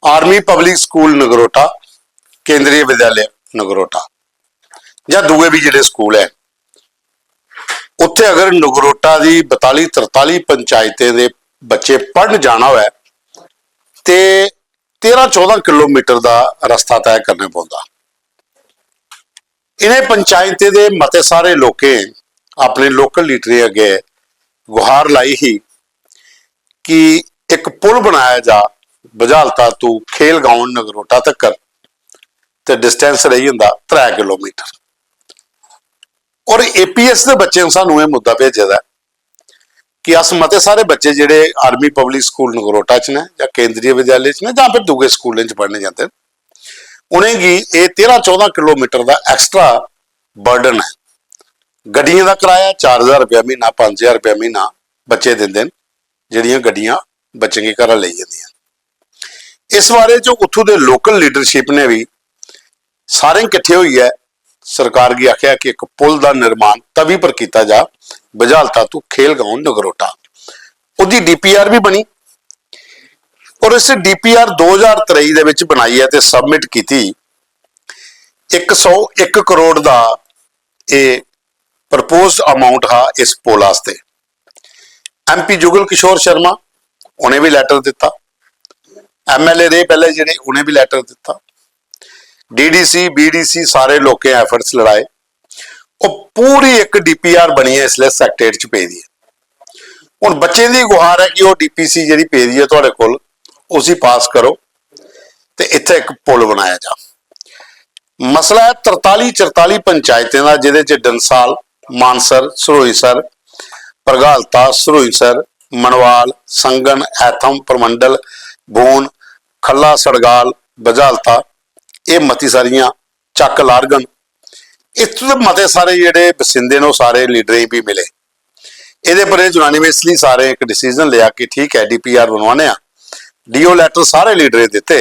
Army public school Nagrota, केंद्रीय विद्यालय नगरोटा या दूए भी जिहड़े स्कूल है उत्थे अगर नगरोटा की 42-43 पंचायतें दे बच्चे पढ़न जाना हो तो 13-14 किलोमीटर का रस्ता तय करना पौंदा। इन्हें पंचायतें दे मते सारे लोकें अपने लोकल लीडरें अगे गुहार लाई ही कि एक पुल बनाया जा बुझालता तू खेल गाउन नगरोटा तक ते डिस्टेंस रही हुंदा 3 किलोमीटर। और APS के बच्चे सानू ये मुद्दा भेजे दा कि अस मते सारे बच्चे जिहड़े आर्मी पब्लिक स्कूल नगरोटा च ने या केंद्रीय विद्यालय च ने या फिर दूसरे स्कूलों च पढ़ने जाते हैं, उन्हेंगी ये 13-14 किलोमीटर का एक्सट्रा बर्डन है। गड्डियों का किराया 4000 रुपया महीना, 5000 रुपया महीना बच्चे देंदे ने, जिहड़ियां गड्डियां बच्चे के घर ले जांदियां। इस बारे जो उत्थों के लोकल लीडरशिप ने भी सारे इकट्ठे हुई है सरकार की आख्या कि एक पुल का निर्माण तवी पर किया जा बुझालता तू खेल गाउन नगरोटा। उसकी DPR भी बनी और इस DPR 2023 दे विच बनाई है ते सबमिट की 101 करोड़ का यह प्रपोज अमाउंट हा इस पुल वास्ते। MP जुगल किशोर शर्मा उन्हें भी लैटर दिता, MLA रहे पहले जिहड़े उन्हें भी लैटर दिता, DDC BDC सारे लोकें एफर्ट्स लड़ाए और पूरी एक DPR बनी है इसलिए सैक्रेटेरिएट च पे दी है। हुण बच्चे की गुहार है कि वह DPC जी पे दी है तुहाडे कोल उसी पास करो तो इत्थे एक पुल बनाया जा। मसला है 43-44 पंचायतें का जिहदे च डंसाल, मानसर, सरोईसर, प्रगालता, सरोईसर, मनवाल, संगन, ऐथम, परमंडल, बून, खला, सड़गाल, बजालता, ये मती सारियां चक लारगन, इतने मते सारे जिहड़े बसिंदे ने सारे लीडर भी मिले। ये पर यूनानिमसली सारे एक डिसीजन लिया कि ठीक है DPR बनवाने आ। DO लैटर सारे लीडर दिते,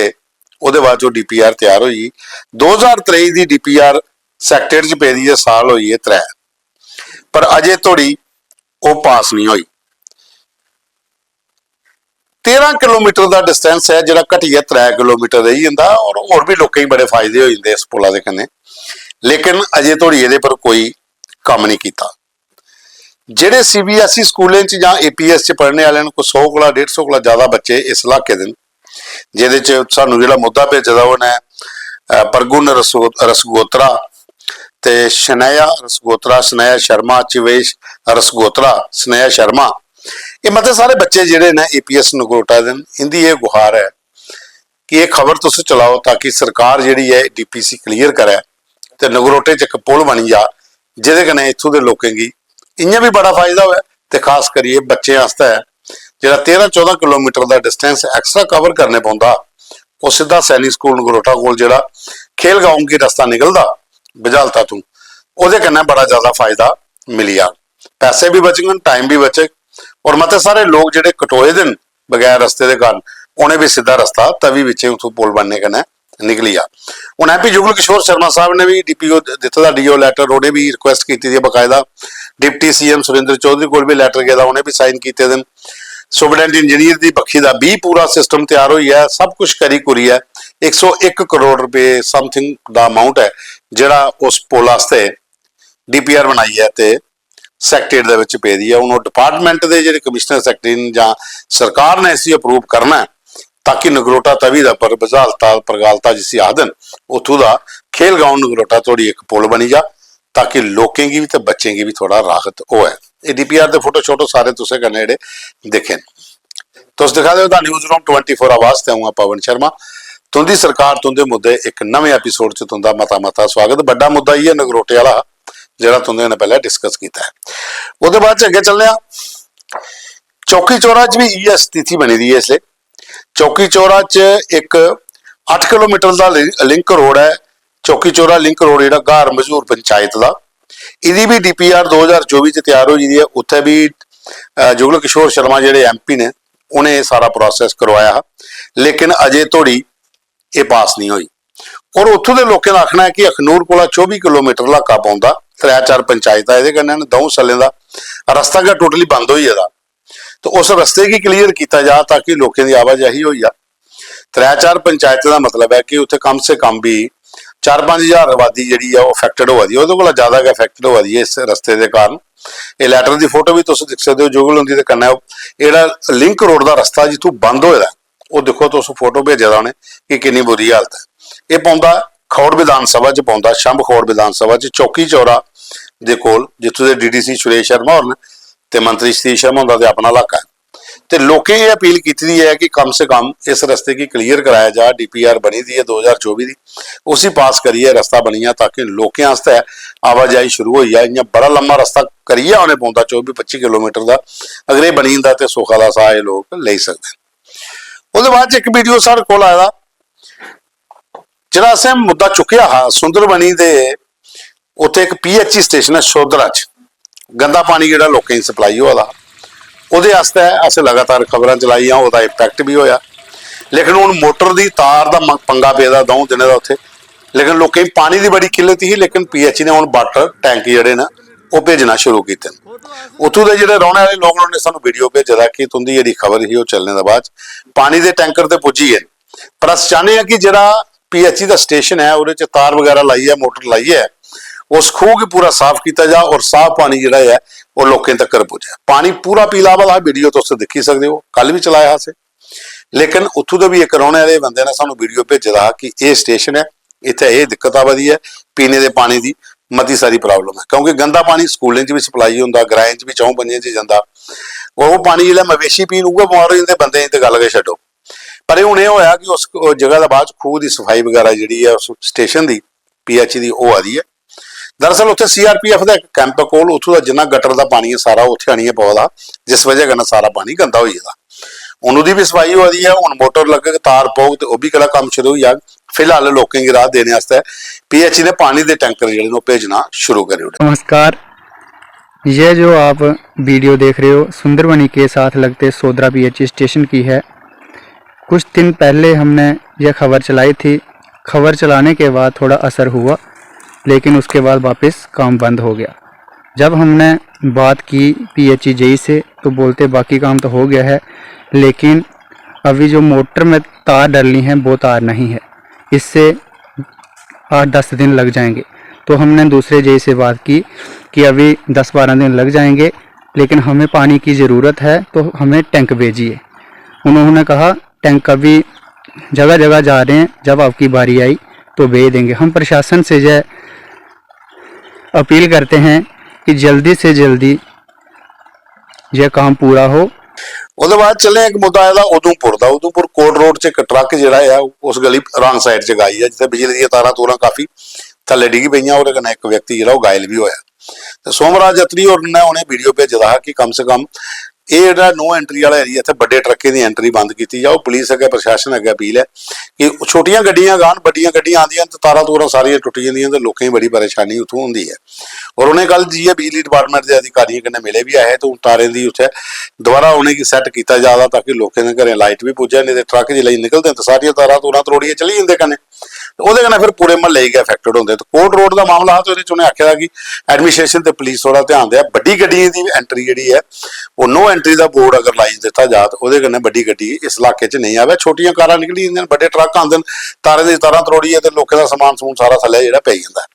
उसदे बाद जो DPR तैयार हुई 2023 की DPR सैक्रेटेरिएट च पे दी है, साल हुई है 3 पर अजे थोड़ी वो पास नहीं हुई। 13 किलोमीटर का डिस्टेंस है जो घटिया 3 किलोमीटर रही जाता और होर भी लोगों बड़े फायदे हो जाते इस पुलों के कन्ने, लेकिन अजे थोड़ी ये पर कोई काम नहीं किया। जेडे CBSE स्कूलों या APS च पढ़ने वाले कोई 100 को 150 को ज़्यादा बच्चे इस इलाके दिन जिहदे सानू जिहड़ा मुद्दा भेजा उन्हें परगुन रसगोत्रा ते शनैया रसगोत्रा, स्नेहा शर्मा, चिवेश रसगोत्रा, स्नेहा शर्मा, ये मतलब सारे बच्चे जिहड़े ने APS नगरोटा दिन इनकी ये गुहार है कि ये खबर तुम चलाओ ताकि सरकार जिहड़ी है DPC क्लीयर करे तो नगरोटे च एक पुल बनी जा जिहदे कन्नै इत्थों के लोगों की इयां भी बड़ा फायदा होया ते खास करिए बच्चे आस्ते जिहड़ा 13-14 किलोमीटर का डिस्टेंस एक्स्ट्रा कवर करने पौंदा वो सीधा सैनिक स्कूल नगरोटा कोल जिहड़ा खेल गाउन की रस्ता निकलदा बुझालता तू उहदे कन्नै बड़ा ज़्यादा फायदा मिली जा, पैसे भी बचगन, टाइम भी बचे और मते सारे लोग जिहड़े कटोए दिन बगैर रस्ते के कारण उन्हें भी सीधा रस्ता तवी विचे उथों पुल बनने कन्नै निकली आ। हुण MP जुगल किशोर शर्मा साहब ने भी DPO दिता DO लैटर, उन्हें भी रिक्वेस्ट की थी बकायदा, डिप्टी CM सुरेंद्र चौधरी को भी लैटर गया उन्हें भी साइन किए दिन, सुपरडेंट इंजीनियर की पक्षी का भी पूरा सिस्टम तैयार हुई है, सब कुछ करी कुरी है। 101 करोड़ रुपये समथिंग का अमाउंट है जिहड़ा उस पुल वास्ते DPR बनाई है तो सैक्रेटेरिएट पे दी है। उन्होंने डिपार्टमेंट के जो कमिश्नर सैक्रेटरी या सरकार ने इसी अप्रूव करना है ताकि नगरोटा तवी का पर बुझालता प्रगालता जिसी आदन उतों का खेल गाउन नगरोटा थोड़ी एक पुल बनी जा ताकि लोगों की भी तो बच्चों की भी थोड़ा राहत हो है। ये DPR के फोटो शोटो सारे तुसें कन्नै जेहड़े दिखे तुस दिखा दो न्यूज़ रूम 24 आवाज़ ते हूँ पवन शर्मा, तुंदी सरकार तुंदे मुद्दे एक नवे एपीसोड च तुंदा मता मता स्वागत। बड़ा मुद्दा ही है नगरोटे वाला जिहड़ा तुंदे ने पहले डिस्कस किया है। उसके बाद अगे चलने चौकी चौरा च भी इह स्थिति बनी दी है। इसलिए चौकी चौरा च एक 8 किलोमीटर का लिंक रोड है, चौकी चौरा लिंक रोड जिहड़ा घार मजूर पंचायत का, इहदी भी DPR 2024 तैयार हुई है। उत्थे भी जुगल किशोर शर्मा जिहड़े MP ने उन्हें सारा प्रोसैस करवाया लेकिन अजे थोड़ी ये पास नहीं हुई। और उत्थों के लोगों का आखना है कि अखनूर को 24 किलोमीटर इलाका पाउंदा, 3-4 पंचायत ये कन्नै दऊं सलें का रस्ता क्या टोटली बंद हो जाता तो उस रस्ते की क्लीयर किया जा ताकि लोगों की आवाजाही हो जा। 3-4 ਪੰਚਾਇਤਾਂ ਦਾ ਮਤਲਬ ਹੈ ਕਿ ਉੱਥੇ ਕਮ ਸੇ ਕਮ ਵੀ 4-5 ਹਜ਼ਾਰ ਆਬਾਦੀ ਜਿਹੜੀ ਆ ਉਹ ਅਫੈਕਟਡ ਹੋਆ ਦੀ, ਉਹਦੇ ਕੋਲ ਜ਼ਿਆਦਾ ਅਫੈਕਟਡ ਹੋਆ ਦੀ ਇਸ ਰਸਤੇ ਦੇ ਕਾਰਨ। ਇਹ ਲੈਟਰ ਦੀ ਫੋਟੋ ਵੀ ਤੁਸੀਂ ਦੇਖ ਸਕਦੇ ਹੋ, ਜੁਗਲ ਹੁੰਦੀ ਤੇ ਕੰਨਾ ਜਿਹੜਾ ਲਿੰਕ ਰੋਡ ਦਾ ਰਸਤਾ ਜਿੱਥੋਂ ਬੰਦ ਹੋਇਆ ਉਹ ਦੇਖੋ, ਤੁਸੀਂ ਫੋਟੋ ਭੇਜਿਆ ਉਹਨੇ ਕਿ ਕਿੰਨੀ ਬੁਰੀ ਹਾਲਤ ਹੈ। ਇਹ ਪਾਉਂਦਾ ਖੌੜ ਵਿਧਾਨ ਸਭਾ 'ਚ ਪਾਉਂਦਾ, ਸ਼ੰਭ ਖੌੜ ਵਿਧਾਨ ਸਭਾ 'ਚ ਚੌਕੀ ਚੌਰਾ ਦੇ ਕੋਲ, ਜਿੱਥੋਂ ਦੇ ਡੀਡੀਸੀ ਸੁਰੇਸ਼ ਸ਼ਰਮਾ ਹੋਣ ਤੇ ਮੰਤਰੀ ਸਤੀਸ਼ ਸ਼ਰਮਾ ਹੁੰਦਾ ਤੇ ਆਪਣਾ ਇਲਾਕਾ ਹੈ। ਤੇ ਲੋਕਾਂ ਇਹ ਅਪੀਲ ਕੀਤੀ ਹੈ ਕਿ ਕਮ ਸੇ ਕਮ ਇਸ ਰਸਤੇ की क्लीयर कराया जा। DPR बनी दी है 2024 की, उसी पास करिए रस्ता बनिया ताकि लोगों वास्ते आवाजाही शुरू हो जाए। इं बड़ा लंबा रस्ता करिए उन्हें पौंदा 24-25 किलोमीटर का, अगर ये बनी जाता तो सुखा का साह लोग ले सकते। उसके बाद एक वीडियो साढ़े को आया जिहड़ा असें मुद्दा चुकिया हा सुंदरबनी दे उत्थे एक PHE स्टेशन है शोधरा च, गंदा पानी जिहड़ा लोकें दी सप्लाई होआ दा ਉਹਦੇ ਵਾਸਤੇ ਅਸੀਂ ਲਗਾਤਾਰ ਖਬਰਾਂ ਚਲਾਈਆਂ, ਉਹਦਾ ਇੰਪੈਕਟ ਵੀ ਹੋਇਆ। ਲੇਕਿਨ ਹੁਣ ਮੋਟਰ ਦੀ ਤਾਰ ਦਾ ਪੰਗਾ ਪਿਆ ਦੋ ਦਿਨਾਂ ਦਾ ਉੱਥੇ। ਲੇਕਿਨ ਲੋਕਾਂ ਦੀ ਪਾਣੀ ਦੀ ਬੜੀ ਕਿੱਲਤ ਸੀ, ਲੇਕਿਨ PHE ਨੇ ਹੁਣ ਵਾਟਰ ਟੈਂਕ ਜਿਹੜੇ ਨਾ ਉਹ ਭੇਜਣਾ ਸ਼ੁਰੂ ਕੀਤੇ। ਉੱਥੋਂ ਦੇ ਜਿਹੜੇ ਰਹਿਣ ਵਾਲੇ ਲੋਕ ਨੇ ਸਾਨੂੰ ਵੀਡੀਓ ਭੇਜਿਆ ਕਿ ਤੁੰਦੀ ਜਿਹੜੀ ਖਬਰ ਸੀ ਉਹ ਚੱਲਣ ਦੇ ਬਾਅਦ ਪਾਣੀ ਦੇ ਟੈਂਕਰ ਤੇ ਪੁੱਜੀ ਹੈ। ਪਰ ਅਸੀਂ ਚਾਹੁੰਦੇ ਹਾਂ ਕਿ ਜਿਹੜਾ PHE ਦਾ ਸਟੇਸ਼ਨ ਹੈ ਉਹਦੇ 'ਚ ਤਾਰ ਵਗੈਰਾ ਲਾਈ ਹੈ, ਮੋਟਰ ਲਾਈ ਹੈ, उस खूह की पूरा साफ किया जा और साफ पानी जिहड़ा है वो लोगों तक पहुंचे। पानी पूरा पीला वाला वीडियो तो देखी सकते हो, कल भी चलाया से। लेकिन उत्थों दे भी एक रौहने वाले बंदे ने सानू वीडियो भेजे दा कि ये स्टेशन है, इत्थे ये दिक्कत आवादी है, पीने के पानी की मती सारी प्रॉब्लम है क्योंकि गंदा पानी स्कूलों भी सप्लाई होंदा, ग्राएं भी 4 पंजे च जांदा। वो पानी जिहड़ा मवेशी पीन उगे बीमार हो जाते, बंदे तो गल के छड्डो। पर हुण ये होया कि उस जगह का बाद खूह की सफाई वगैरह जिहड़ी है उस स्टेशन की PHE की वो आ रही है। दरअसल उत्थे CRPF का एक कैंप कोल उत्थों का जिन्ना गटर का पानी है सारा उत्थे आनी है पौधा, जिस वजह करना सारा पानी गंदा हो जाएगा। उन्होंने भी सफाई हो रही है, हुण मोटर लगे तार पाओ तो वह भी कला काम शुरू हो जाए। फिलहाल लोगों की राह देने वास्ते PHE ने पानी के टैंकर जिहड़े भेजना शुरू कर दिए। नमस्कार, ये जो आप वीडियो देख रहे हो सुंदरबनी के साथ लगते सोदरा PHE स्टेशन की है। कुछ दिन पहले हमने यह खबर चलाई थी, खबर चलाने के बाद थोड़ा असर हुआ लेकिन उसके बाद वापस काम बंद हो गया। जब हमने बात की PHE JE से तो बोलते बाकी काम तो हो गया है, लेकिन अभी जो मोटर में तार डलनी है वो तार नहीं है, इससे 8-10 दिन लग जाएंगे। तो हमने दूसरे JE से बात की कि अभी 10-12 दिन लग जाएंगे लेकिन हमें पानी की ज़रूरत है तो हमें टैंक भेजिए। उन्होंने कहा टैंक अभी जगह जगह जा रहे हैं, जब आपकी बारी आई तो भेज देंगे। हम प्रशासन से जो अपील करते हैं कि जल्दी से जल्दी यह काम पूरा हो। उसके बाद चले एक मुद्दा आया उधमपुर का। उधमपुर कोट रोड से एक ट्रक जिहड़ा है उस गली रॉन्ग साइड च गई है, जिथे बिजली दी तारां तूरां काफी थल्ले डिग पईयां, और कन्नै एक व्यक्ति जिहड़ा घायल भी होया। तो सोमराज अत्री और ने उन्हें वीडियो भेजा था कि कम से कम ये जो नो एंट्री वाला एरिया इतने बड़े ट्रकों की एंट्री बंद की जाओ। पुलिस अगे प्रशासन अगे अपील है कि छोटियां गड्डियां गान, बड़ियां गड्डियां आंदियां तो तारां तूरां सारियां टुट जांदियां तो लोगों की बड़ी परेशानी उत्थों होंदी है। और उन्हें कल जी बिजली डिपार्टमेंट के अधिकारियों कन्नै मिले भी आए तो तारें की उत्थे दोबारा उन्हें की सैट किया जाता ताकि लोगों के घरें लाइट भी पुजे। नहीं तो ट्रक जिसले निकलते तो सारियां तारां तूरां तरोड़ियां चली जाते कन्नै, ਉਹਦੇ कन्नै फिर पूरे महल्ले ही अफेक्टेड होंगे। तो कोट रोड का मामला है तो उन्हें आख्या कि एडमिनिस्ट्रेशन ते पुलिस थोड़ा ध्यान दे, बड़ी गड्डियों की एंट्री जी है वो नो एंट्री का बोर्ड अगर लाई दिता जाए तो वो कन्नै बड़ी गड्डी इस इलाके च नहीं आवे। छोटियां कारां निकली जांदियां, बड़े ट्रक आंदे तारें दी तारां तरोड़ी है तो लोगों का समान समून सारा थल्ले जिहड़ा पै जांदा है।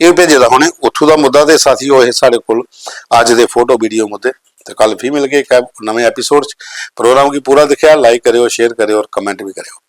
ये भेजे दा हुणे उत्थों का मुद्दा ते साथी होए साडे कोल अज दे फोटो वीडियो मुद्दे तो कल फिर मिल गए एक नवे एपीसोड प्रोग्राम की पूरा दिखा। लाइक करियो, शेयर करियो और कमेंट भी करियो।